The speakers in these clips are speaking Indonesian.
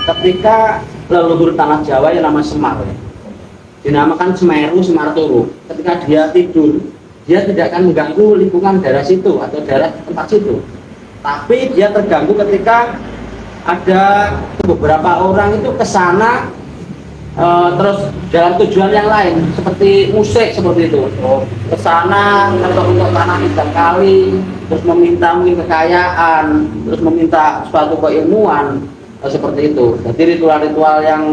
ketika leluhur tanah Jawa yang nama Semar, dinamakan Semeru, Semar Turu. Ketika dia tidur, dia tidak akan mengganggu lingkungan daerah situ atau daerah tempat situ. Tapi dia terganggu ketika ada beberapa orang itu ke sana terus dalam tujuan yang lain seperti musik seperti itu. Ke sana untuk tanah dan kali, terus meminta mungkin kekayaan, terus meminta suatu keilmuan seperti itu. Jadi ritual-ritual yang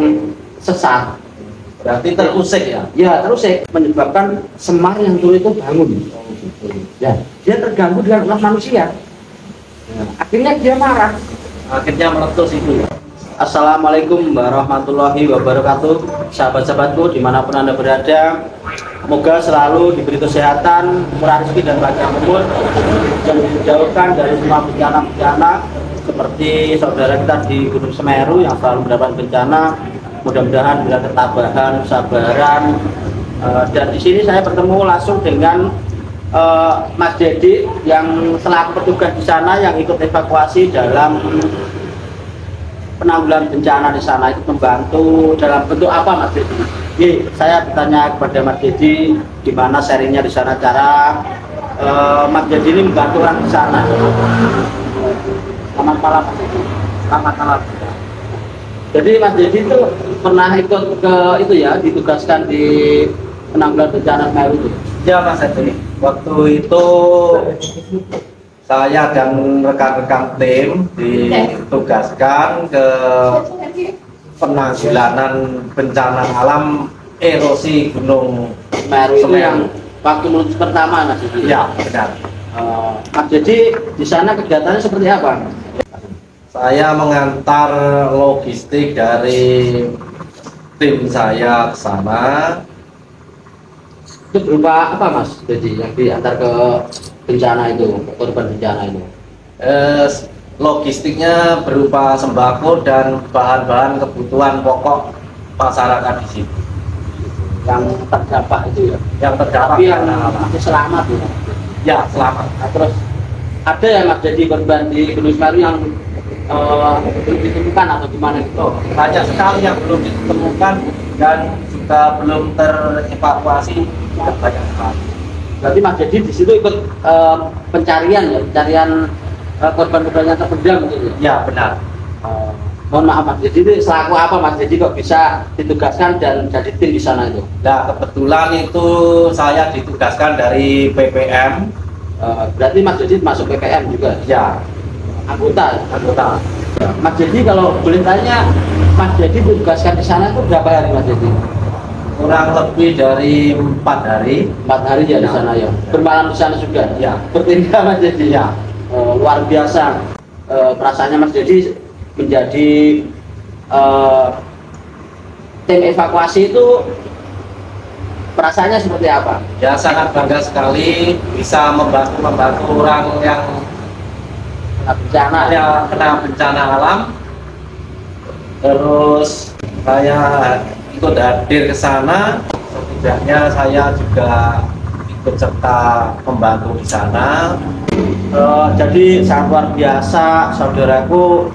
sesat. Berarti terusik ya? Ya, terusik menyebabkan Semar yang turu itu bangun. Ya, dia terganggu dengan ulah manusia. Ya, akhirnya dia marah. Akhirnya meletus itu. Assalamualaikum warahmatullahi wabarakatuh. Sahabat-sahabatku dimanapun Anda berada, semoga selalu diberi kesehatan, murah rezeki dan panjang umur, dan dijauhkan dari semua bencana-bencana seperti saudara kita di Gunung Semeru yang selalu mendapat bencana. Mudah-mudahan bila ketabahan, kesabaran. Dan di sini saya bertemu langsung dengan Mas Dedi yang selaku petugas di sana yang ikut evakuasi dalam penanggulangan bencana di sana. Itu membantu dalam bentuk apa, Mas Dedi? Saya bertanya kepada Mas Dedi gimana sharingnya di sana, cara Mas Dedi ini membantu orang di sana. Selamat malam, Mas Dedi. Selamat malam. Jadi Mas Dedi itu pernah ikut ke itu ya, ditugaskan di penanggulangan bencana Semeru itu? Ya Mas Dedi, waktu itu saya dan rekan-rekan tim ditugaskan ke penanggulangan bencana alam erosi Gunung Semeru itu yang waktu menuju pertama, Mas Dedi? Ya, benar. Mas Dedi di sana kegiatannya seperti apa? Saya mengantar logistik dari tim saya ke sana. Itu berupa apa, Mas Dedi, yang diantar ke bencana itu, korban bencana itu? Logistiknya berupa sembako dan bahan-bahan kebutuhan pokok masyarakat di sini. Yang terdampak itu ya? Yang terdampak. Tapi yang masih selamat ya? Ya, selamat. Nah, terus ada ya Mas Dedi korban di Gunung Semeru yang belum ditemukan atau gimana gitu? Banyak sekali yang belum ditemukan dan juga belum terevakuasi, juga banyak sekali. Berarti Mas Dedi di situ ikut pencarian ya, pencarian korban-korban yang terpendam gitu ya? Ya, benar. Mohon maaf Mas Dedi, selaku apa Mas Dedi kok bisa ditugaskan dan jadi tim di sana itu? Nah, kebetulan itu saya ditugaskan dari PPM. Berarti Mas Dedi masuk PPM juga? Ya, Anggota. Ya. Mas Dedi kalau boleh tanya, Mas Dedi ditugaskan di sana itu berapa hari Mas Dedi? Kurang lebih dari 4 hari. 4 hari ya di sana ya. Bermalam di sana juga. Ya. Bertindak Mas Dedi Ya. Luar biasa. Perasaannya Mas Dedi menjadi tim evakuasi itu perasaannya seperti apa? Ya, sangat bangga sekali bisa membantu orang yang Bencana kena bencana alam. Terus saya ikut hadir ke sana, setidaknya saya juga ikut serta membantu di sana. Jadi sangat luar biasa saudaraku,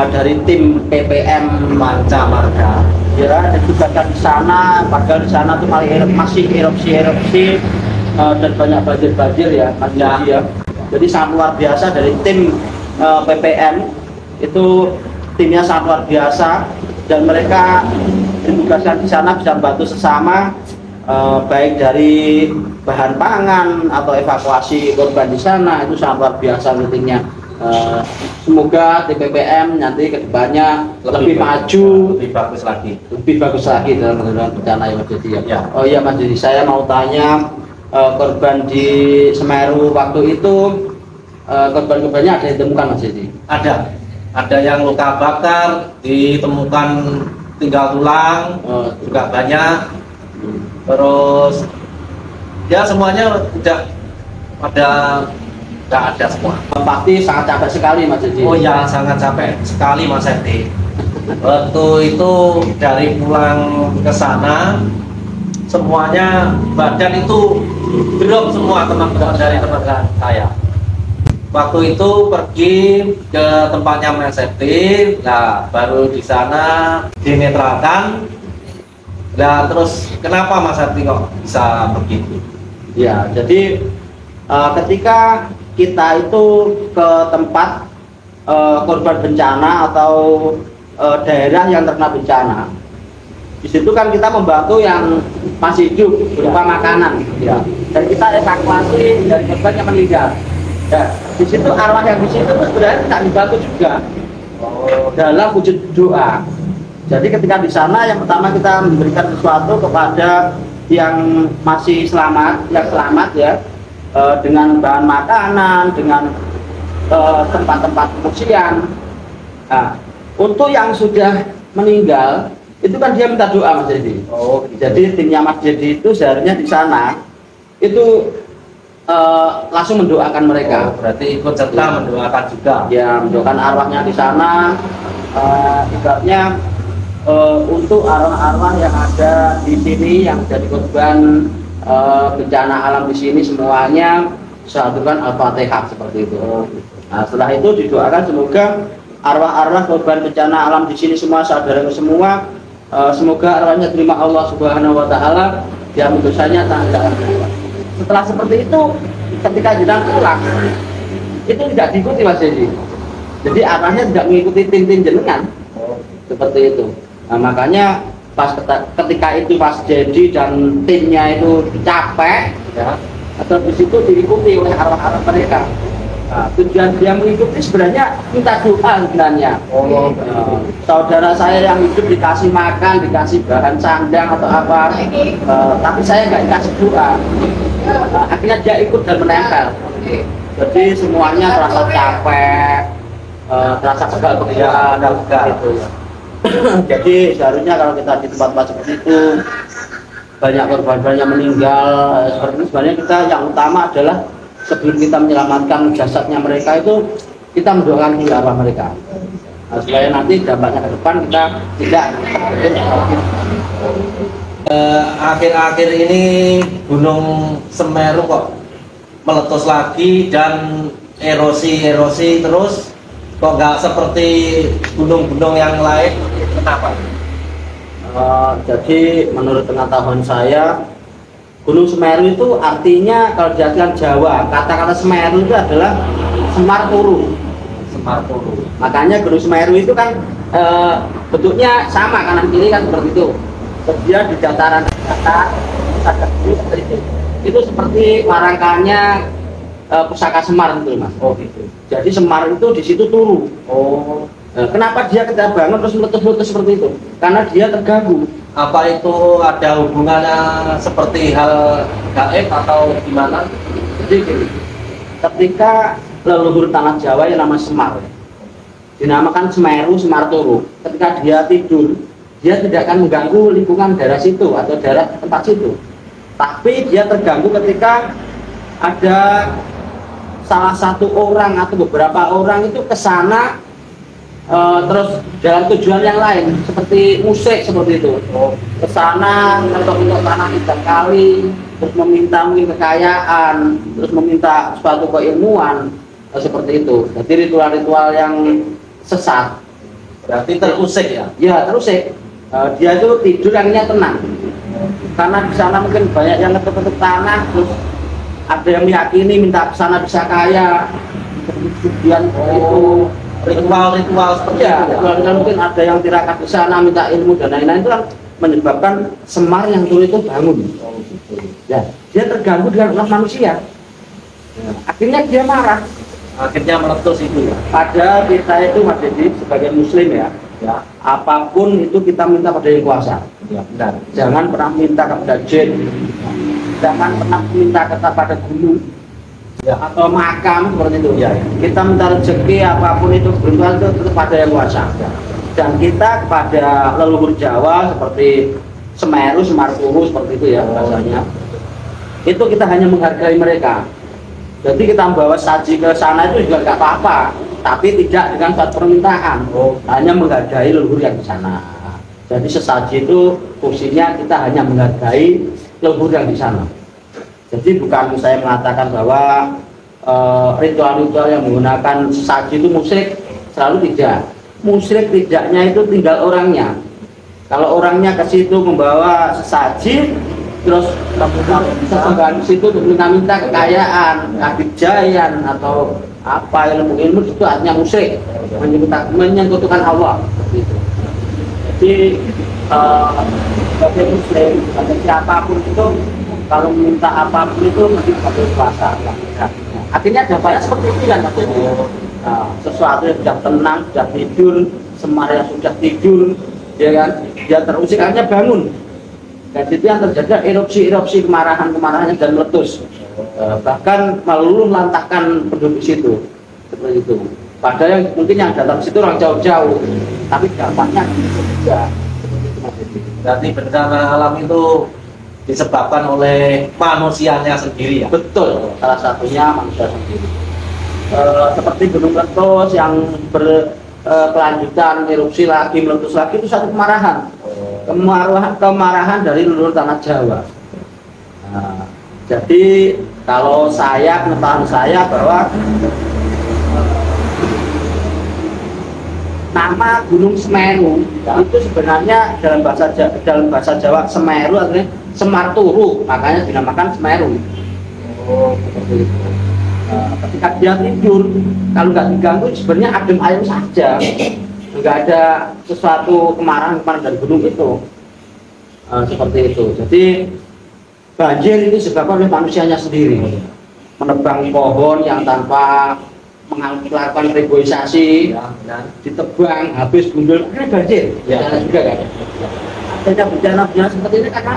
dari tim PPM Mancamarga. ya ditugaskan di sana, padahal di sana tuh masih erupsi dan banyak banjir ya Mas Dedi ya. Jadi sangat luar biasa dari tim PPM itu, timnya sangat luar biasa dan mereka ditugaskan di sana bisa membantu sesama, baik dari bahan pangan atau evakuasi korban di sana. Itu sangat luar biasa meetingnya. Semoga tim PPM nanti kedepannya lebih maju, lebih bagus lagi dalam penanggulangan bencana ya Mas Dedi ya. Oh iya Mas Dedi, saya mau tanya, korban di Semeru waktu itu korban-korbannya ada ditemukan Mas Dedi? Ada yang luka bakar, ditemukan tinggal tulang, juga banyak. Terus ya semuanya udah nggak ada semua. Pasti sangat capek sekali Mas Dedi. Oh ya, sangat capek sekali Mas Edi. Waktu itu dari pulang ke sana semuanya badan itu drop semua, teman-teman dari teman saya. waktu itu pergi ke tempatnya main safety, nah baru di sana dinetralkan. Nah terus kenapa Mas Arti kok bisa begitu? Ya, jadi ketika kita itu ke tempat korban bencana atau daerah yang terkena bencana, di situ kan kita membantu yang masih hidup berupa makanan, ya. Dan kita evakuasi dari korban yang meninggal. Ya, di situ arwah yang di situ sebenarnya tidak dibantu juga dalam wujud doa. Jadi ketika di sana yang pertama kita memberikan sesuatu kepada yang masih selamat, ya, dengan bahan makanan, dengan tempat-tempat pengungsian. Nah, untuk yang sudah meninggal itu kan dia minta doa Mas Dedi. Jadi timnya Mas Dedi itu seharusnya di sana itu langsung mendoakan mereka. Berarti ikut serta mendoakan juga. Ya, mendoakan arwahnya di sana. Ibaratnya untuk arwah-arwah yang ada di sini yang jadi korban bencana alam di sini semuanya satukan Al-Fatihah seperti itu. Nah, setelah itu didoakan semoga arwah-arwah korban bencana alam di sini semua saudara semua semoga arwahnya terima Allah Subhanahu wa taala, yang dosanya tak ada. Setelah seperti itu ketika jenazah pulang itu tidak diikuti Mas Dedi. Jadi arahnya tidak mengikuti tim jenengan seperti itu. Nah, makanya pas ketika itu Mas Dedi dan timnya itu capek, ya, atau di situ diikuti oleh arwah-arwah mereka. Nah, tujuan dia mengikuti sebenarnya minta doa sebenarnya. Saudara saya yang hidup dikasih makan, dikasih bahan sandang atau apa, tapi saya nggak dikasih doa. Akhirnya dia ikut dan menempel. Jadi semuanya terasa capek, terasa kegal-kegalan gitu. Jadi seharusnya kalau kita di tempat-tempat seperti itu banyak korban yang meninggal seperti itu, sebenarnya kita yang utama adalah sebelum kita menyelamatkan jasadnya mereka itu kita mendoakan dulu arwah mereka. Nah, supaya nanti dampaknya ke depan kita tidak akhir-akhir ini Gunung Semeru kok meletus lagi dan erosi terus, kok nggak seperti gunung-gunung yang lain, kenapa? Jadi menurut pengetahuan saya Gunung Semeru itu artinya kalau diartikan Jawa, kata-kata Semeru itu adalah Semar Turu. Semar Turu. Makanya Gunung Semeru itu kan bentuknya sama kanan kiri kan seperti itu. Dia di dataran datar seperti itu. Itu seperti warangkanya pusaka Semar itu Mas. Oh gitu. Jadi Semar itu di situ turu. Oh. Kenapa dia ketika bangun terus meletus-meletus seperti itu? Karena dia terganggu. Apa itu ada hubungannya seperti hal gaib atau gimana? Jadi gini, ketika leluhur tanah Jawa yang nama Semar dinamakan Semeru, Semar Turu, ketika dia tidur dia tidak akan mengganggu lingkungan daerah situ atau daerah tempat situ, tapi dia terganggu ketika ada salah satu orang atau beberapa orang itu ke sana terus dalam tujuan yang lain seperti musik seperti itu, ke sana untuk tanah 3 kali, terus meminta mungkin kekayaan, terus meminta suatu keilmuan seperti itu. Jadi ritual-ritual yang sesat. Berarti terusik ya? Ya terusik. Dia itu tidur akhirnya tenang karena di sana mungkin banyak yang ngetuk-ngetuk tanah, terus ada yang meyakini minta ke sana bisa kaya, kemudian itu ritual seperti ya, itu. Dan mungkin ada yang tirakat ke sana minta ilmu dan lain-lain, itu kan menyebabkan Semar yang dulu itu bangun. Ya, dia terganggu dengan ulah manusia. Akhirnya dia marah. Akhirnya meletus itu ya. Pada kita itu Mas Dedi sebagai muslim ya, apapun itu kita minta pada yang kuasa. Ya, benar. Jangan pernah minta kepada jin. Jangan pernah minta kepada gunung. Ya, atau makam seperti itu. Ya, kita minta rezeki apapun itu beruntung itu kepada yang kuasa. Dan kita kepada leluhur Jawa seperti Semeru, Semar Turu seperti itu ya bahasanya. Itu kita hanya menghargai mereka. Jadi kita membawa saji ke sana itu juga nggak apa-apa, tapi tidak dengan suatu permintaan. Hanya menghargai leluhur yang di sana. Jadi sesaji itu fungsinya kita hanya menghargai leluhur yang di sana. Jadi bukan saya mengatakan bahwa ritual-ritual yang menggunakan sesaji itu musyrik, selalu tidak. Musyrik tidaknya itu tinggal orangnya. Kalau orangnya ke situ membawa sesaji, terus sesembahan di situ minta kekayaan, kebijayan atau apa ilmu itu artinya musyrik, menyekutukan Allah. Gitu. Jadi sebagai muslim, sebagai siapapun itu kalau minta apapun itu mesti pakai puasa. Akhirnya dampaknya seperti itu kan maksudnya. Sesuatu yang sudah tenang, sudah tidur, semar yang sudah tidur, ya kan, dia terusik akhirnya bangun. Dan itu yang terjadi erupsi kemarahan dan meletus. Bahkan meluluh lantahkan penduduk situ, seperti itu. Padahal mungkin yang datang ke situ orang jauh-jauh, tapi dampaknya juga. Berarti bencana alam itu disebabkan oleh manusianya sendiri ya? Betul, salah satunya manusia sendiri. Seperti gunung meletus yang berkelanjutan erupsi lagi, meletus lagi, itu satu kemarahan. Kemarahan dari seluruh tanah Jawa. Jadi kalau pengetahuan saya bahwa nama Gunung Semeru itu sebenarnya dalam bahasa Jawa Semeru artinya Semar Turu, makanya dinamakan Semeru. Seperti itu. Ketika dia tidur, kalau nggak diganggu sebenarnya adem ayem saja, nggak ada sesuatu kemarahan dari gunung itu. Seperti itu. Jadi banjir ini disebabkan oleh manusianya sendiri, menebang pohon yang tanpa melakukan reboisasi, ditebang habis gundul, ini banjir. Ya, juga kan. Adanya bencana-bencana seperti ini karena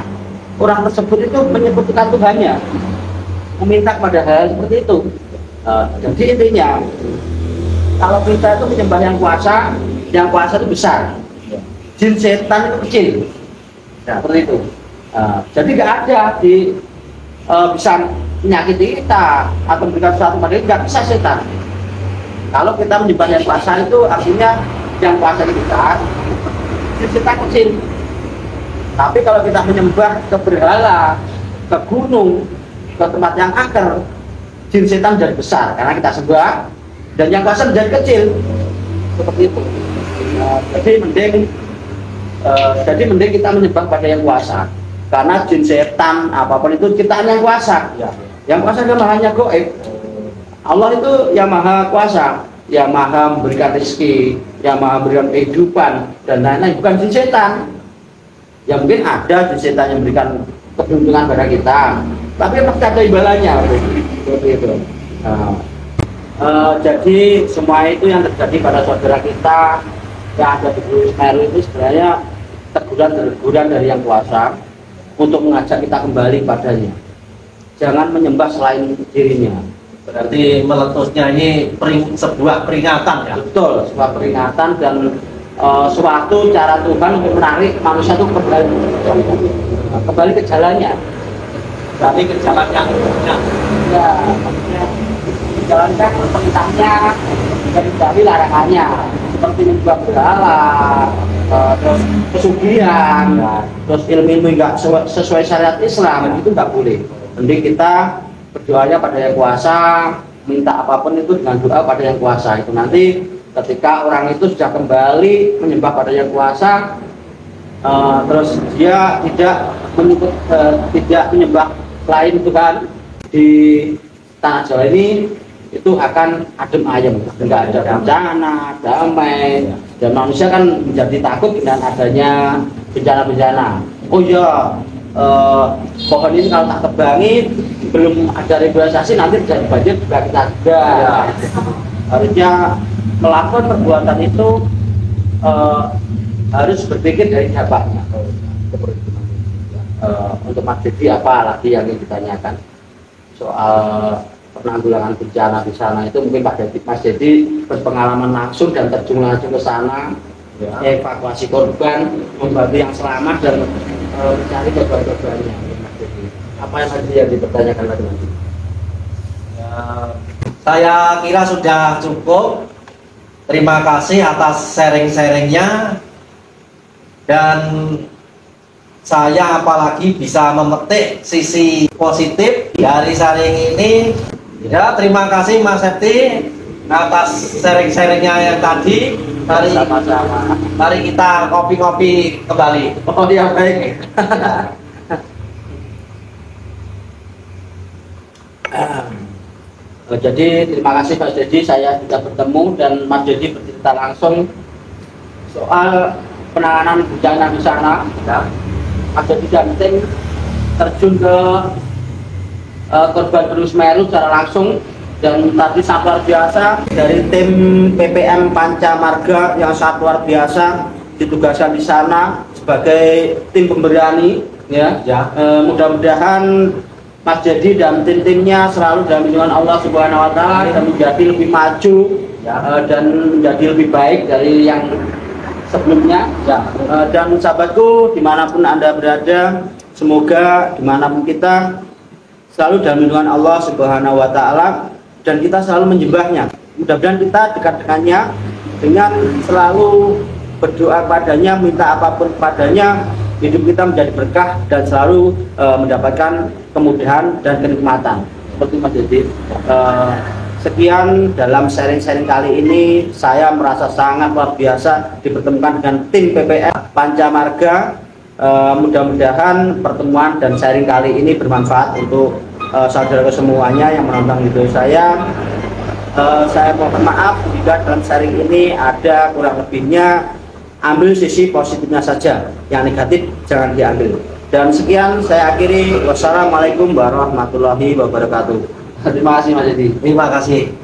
orang tersebut itu menyebutkan Tuhannya, meminta kepada hal seperti itu. Jadi intinya kalau kita itu menyembah yang kuasa itu besar, jin setan itu kecil, seperti itu. Jadi nggak ada bisa menyakiti kita atau memberikan sesuatu pada kita, nggak bisa setan. Kalau kita menyembah yang kuasa itu artinya yang kuasa kita, jin setan kecil. Tapi kalau kita menyembah ke berhala, ke gunung, ke tempat yang angker, jin setan jadi besar karena kita sembah, dan yang kuasa menjadi kecil, seperti itu. Jadi mending kita menyembah pada yang kuasa, karena jin setan apapun itu ciptaan yang kuasa. Yang kuasa adalah hanya goib. Allah itu yang maha kuasa, yang maha memberikan rezeki, yang maha memberikan kehidupan dan lain-lain, bukan jin setan. Ya mungkin ada jin setan yang memberikan keberuntungan pada kita, tapi pasti ada imbalannya, seperti itu. Jadi semua itu yang terjadi pada saudara kita yang ada di Gunung Semeru itu sebenarnya teguran dari yang kuasa untuk mengajak kita kembali padanya. Jangan menyembah selain dirinya. Berarti meletusnya ini sebuah peringatan ya? Betul, sebuah peringatan dan suatu cara Tuhan untuk menarik manusia itu kembali ke jalannya. Berarti ke jalan yang benar. Ya, maksudnya menjalankan perintahnya dari larangannya, seperti membuat berhala, terus pesugihan, terus ilmu nggak sesuai syariat Islam, itu nggak boleh. Mending kita berdoanya pada yang kuasa, minta apapun itu dengan doa pada yang kuasa. Itu nanti ketika orang itu sudah kembali menyembah pada yang kuasa, terus dia tidak menyembah lain Tuhan di tanah Jawa ini, itu akan adem ayem, nggak ada bencana, damai, dan manusia kan menjadi takut dengan adanya bencana-bencana. Oh iya, pohon ini kalau tak tebangi, belum ada regulasi nanti terjadi banjir juga kita juga. Harusnya melakukan perbuatan itu harus berpikir dari dampaknya. Untuk Mas Dedi apa lagi yang ingin ditanyakan soal penanggulangan bencana di sana itu? Mungkin Mas Dedi berpengalaman langsung dan terjun langsung ke sana, evakuasi korban, membantu yang selamat dan mencari korban-korbannya. Apa yang tadi yang dipertanyakan lagi nanti? Ya, saya kira sudah cukup. Terima kasih atas sharing-sharingnya, dan saya apalagi bisa memetik sisi positif dari sharing ini, Ya, terima kasih Mas Septi atas sharing-sharingnya yang tadi. Sama-sama. Mari kita kopi-kopi kembali. Oh iya, baik. Jadi terima kasih Mas Dedi, saya sudah bertemu dan Mas Dedi bercerita langsung soal penanganan bencana di sana. Ya. Mas Dedi dan tim terjun ke korban Gunung Semeru secara langsung, dan tadi sangat luar biasa dari tim PPM Pancamarga yang sangat luar biasa ditugaskan di sana sebagai tim pemberani. Ya. Mudah-mudahan Mas Dedi dan tim-timnya selalu dalam lindungan Allah Subhanahu wa Ta'ala dan menjadi lebih maju dan menjadi lebih baik dari yang sebelumnya. Dan sahabatku, dimanapun Anda berada, semoga dimanapun kita selalu dalam lindungan Allah Subhanahu wa Ta'ala dan kita selalu menyembahnya. Mudah-mudahan kita dekat dengannya dengan selalu berdoa padanya, minta apapun padanya, hidup kita menjadi berkah dan selalu mendapatkan kemudahan dan kenikmatan. Seperti Mas Dedi, sekian dalam sharing-sharing kali ini. Saya merasa sangat luar biasa dipertemukan dengan tim PPM Pancamarga. Mudah-mudahan pertemuan dan sharing kali ini bermanfaat untuk saudara semuanya yang menonton video saya. Saya mohon maaf jika dalam sharing ini ada kurang lebihnya. Ambil sisi positifnya saja, yang negatif jangan diambil. Dan sekian saya akhiri. Wassalamualaikum warahmatullahi wabarakatuh. Terima kasih Mas Dedi. Terima kasih.